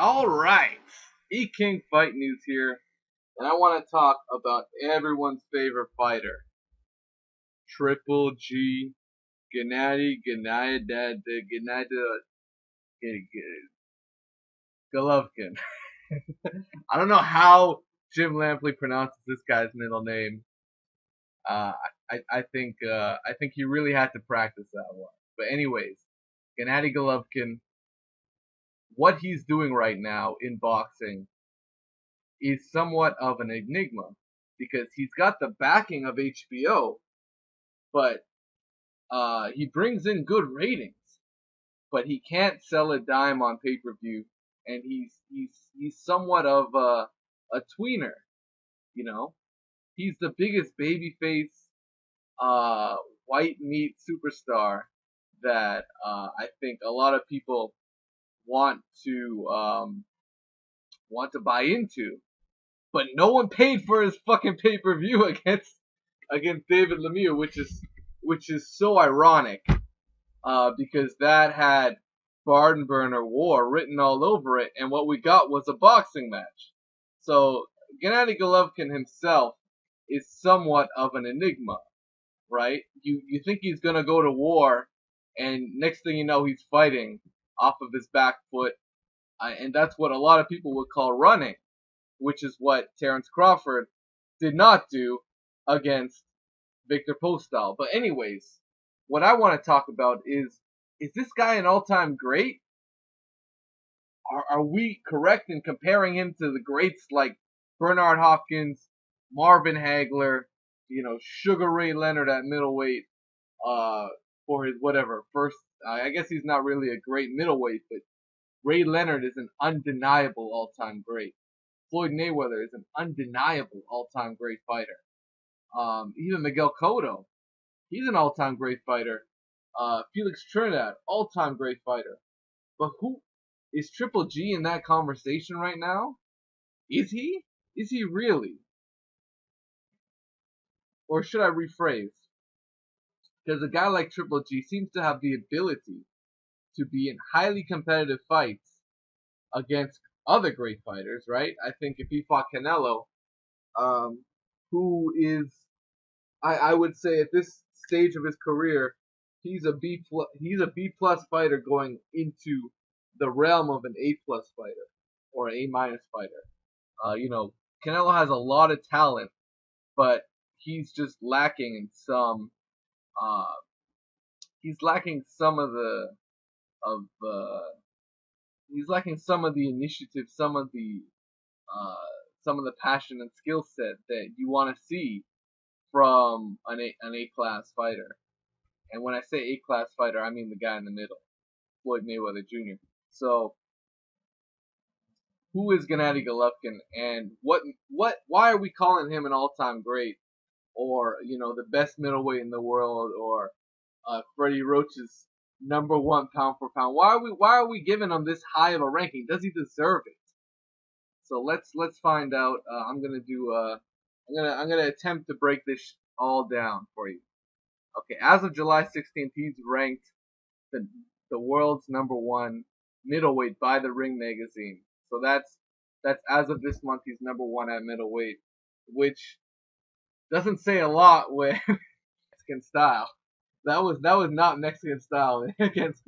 Alright, E-King Fight News here, and I want to talk about everyone's favorite fighter, Triple G, Gennady, Golovkin. I don't know how Jim Lampley pronounces this guy's middle name. Uh, I think he really had to practice that one. But anyways, Gennady Golovkin, what he's doing right now in boxing is somewhat of an enigma because he's got the backing of HBO, but he brings in good ratings, but he can't sell a dime on pay-per-view, and he's somewhat of a tweener, you know. He's the biggest babyface uh, white meat superstar that I think a lot of people want to buy into, but no one paid for his fucking pay per view against David Lemieux, which is so ironic, because that had Barden Burner War written all over it, and what we got was a boxing match. So Gennady Golovkin himself is somewhat of an enigma, right? You think he's gonna go to war, and next thing you know, he's fighting off of his back foot, and that's what a lot of people would call running, which is what Terrence Crawford did not do against Victor Postal. But anyways, what I want to talk about is this guy an all-time great? Are we correct in comparing him to the greats like Bernard Hopkins, Marvin Hagler, Sugar Ray Leonard at middleweight, uh, for his whatever first? I guess he's not really a great middleweight, but Ray Leonard is an undeniable all-time great. Floyd Mayweather is an undeniable all-time great fighter. Even Miguel Cotto, he's an all-time great fighter. Felix Trinidad, all-time great fighter. But who is Triple G in that conversation right now? Is he? Is he really? Or should I rephrase? Because a guy like Triple G seems to have the ability to be in highly competitive fights against other great fighters, right? I think if he fought Canelo, um, who is, I would say at this stage of his career, he's a B plus fighter going into the realm of an A plus fighter or an A minus fighter. Canelo has a lot of talent, but he's just lacking in some. Uh, he's lacking some of the of he's lacking some of the initiative, uh, some of the passion and skill set that you want to see from an A class fighter. And when I say A class fighter, I mean the guy in the middle, Floyd Mayweather Jr. So who is Gennady Golovkin, and why are we calling him an all-time great, or the best middleweight in the world, or Freddie Roach's number one pound for pound? Why are we giving him this high of a ranking? Does he deserve it? So let's find out. I'm gonna attempt to break this all down for you. Okay, as of July 16th, he's ranked the the world's number one middleweight by the Ring magazine. So that's as of this month, he's number one at middleweight, which doesn't say a lot with Mexican style. That was not Mexican style against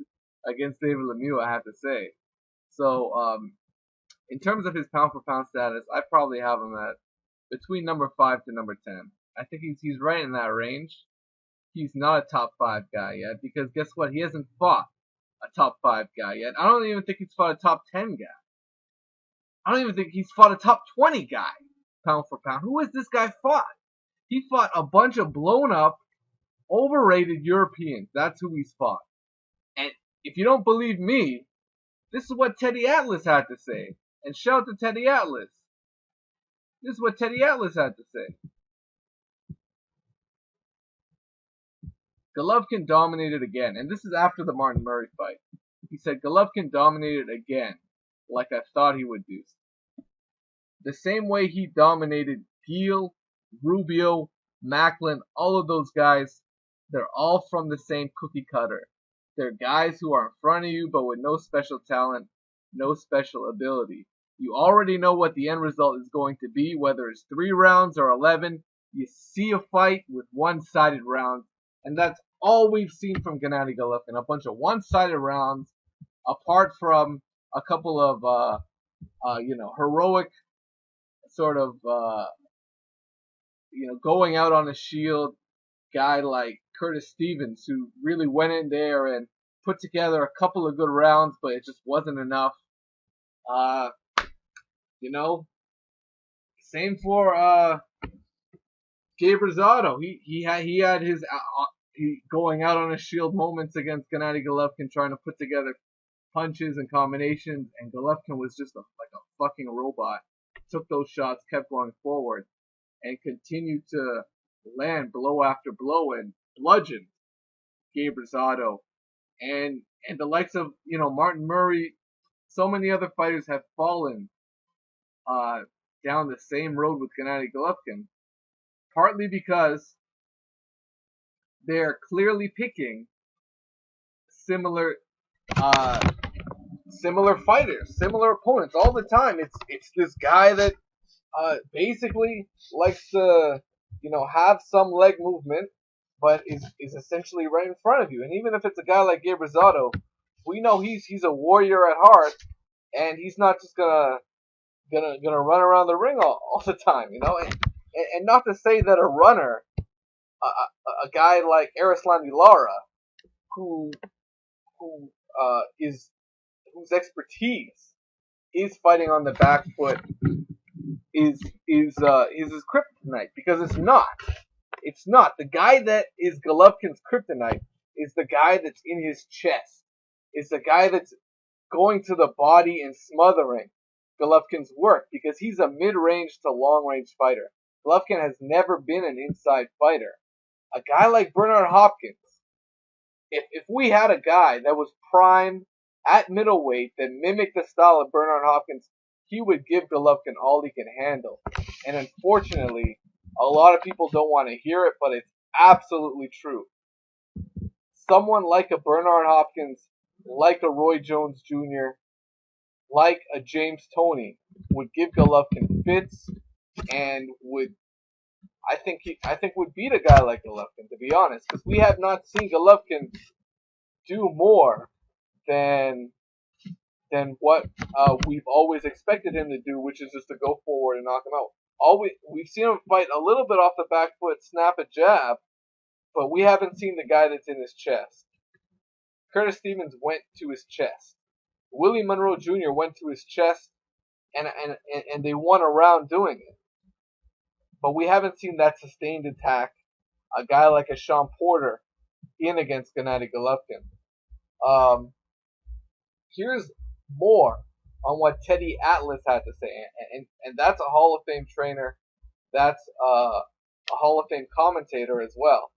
David Lemieux, I have to say. So in terms of his pound for pound status, I probably have him at between number 5 to number 10. I think he's right in that range. He's not a top five guy yet because guess what? He hasn't fought a top five guy yet. I don't even think he's fought a top 10 guy. I don't even think he's fought a top 20 guy pound for pound. Who has this guy fought? He fought a bunch of blown up, overrated Europeans. That's who he's fought. And if you don't believe me, this is what Teddy Atlas had to say. And shout out to Teddy Atlas. This is what Teddy Atlas had to say. Golovkin dominated again, and this is after the Martin Murray fight. He said Golovkin dominated again, like I thought he would do. The same way he dominated Deal, Rubio, Macklin, all of those guys, they're all from the same cookie cutter. They're guys who are in front of you but with no special talent. no special ability. You already know what the end result is going to be, whether it's 3 rounds or 11. You see a fight with one-sided rounds, and that's all we've seen from Gennady Golovkin. A bunch of one-sided rounds, apart from a couple of, heroic sort of, going out on a shield guy like Curtis Stevens, who really went in there and put together a couple of good rounds, but it just wasn't enough. Uh, you know, same for Gabe Rosado. He had his going out on a shield moments against Gennady Golovkin, trying to put together punches and combinations, and Golovkin was just like a fucking robot. Took those shots, kept going forward, and continued to land blow after blow and bludgeon Gabe Rosado. And the likes of Martin Murray, so many other fighters have fallen uh, down the same road with Gennady Golovkin, partly because they're clearly picking similar uh, similar fighters, similar opponents all the time. It's this guy that basically likes to have some leg movement, but is essentially right in front of you. And even if it's a guy like Gabe Rosado, we know he's a warrior at heart, and he's not just gonna run around the ring all the time, And not to say that a runner, a guy like Arislandi Lara, who who is whose expertise is fighting on the back foot, is his kryptonite, because it's not. It's not. The guy that is Golovkin's kryptonite is the guy that's in his chest. It's the guy that's going to the body and smothering Golovkin's work, because he's a mid-range to long-range fighter. Golovkin has never been an inside fighter. A guy like Bernard Hopkins, if we had a guy that was prime at middleweight that mimicked the style of Bernard Hopkins, he would give Golovkin all he can handle. And unfortunately, a lot of people don't want to hear it, but it's absolutely true. Someone like a Bernard Hopkins, like a Roy Jones Jr., like a James Toney, would give Golovkin fits, and would beat a guy like Golovkin, to be honest, because we have not seen Golovkin do more than what we've always expected him to do, which is just to go forward and knock him out. We've seen him fight a little bit off the back foot, snap a jab, but we haven't seen the guy that's in his chest. Curtis Stevens went to his chest. Willie Monroe Jr. went to his chest, and they won a round doing it. But we haven't seen that sustained attack. A guy like a Sean Porter in against Gennady Golovkin. Here's more on what Teddy Atlas had to say, and that's a Hall of Fame trainer. That's a Hall of Fame commentator as well.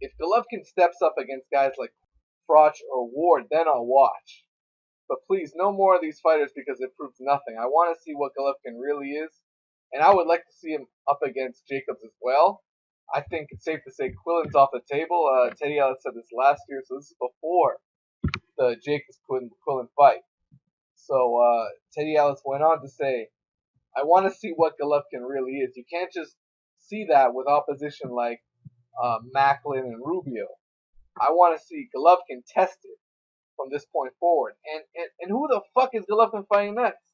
If Golovkin steps up against guys like Froch or Ward, then I'll watch. But please, no more of these fighters, because it proves nothing. I want to see what Golovkin really is, and I would like to see him up against Jacobs as well. I think it's safe to say Quillen's off the table. Teddy Atlas said this last year, so this is before the Jacobs Quillen fight. So Teddy Atlas went on to say, I want to see what Golovkin really is. You can't just see that with opposition like Macklin and Rubio. I want to see Golovkin tested from this point forward. And who the fuck is Golovkin fighting next?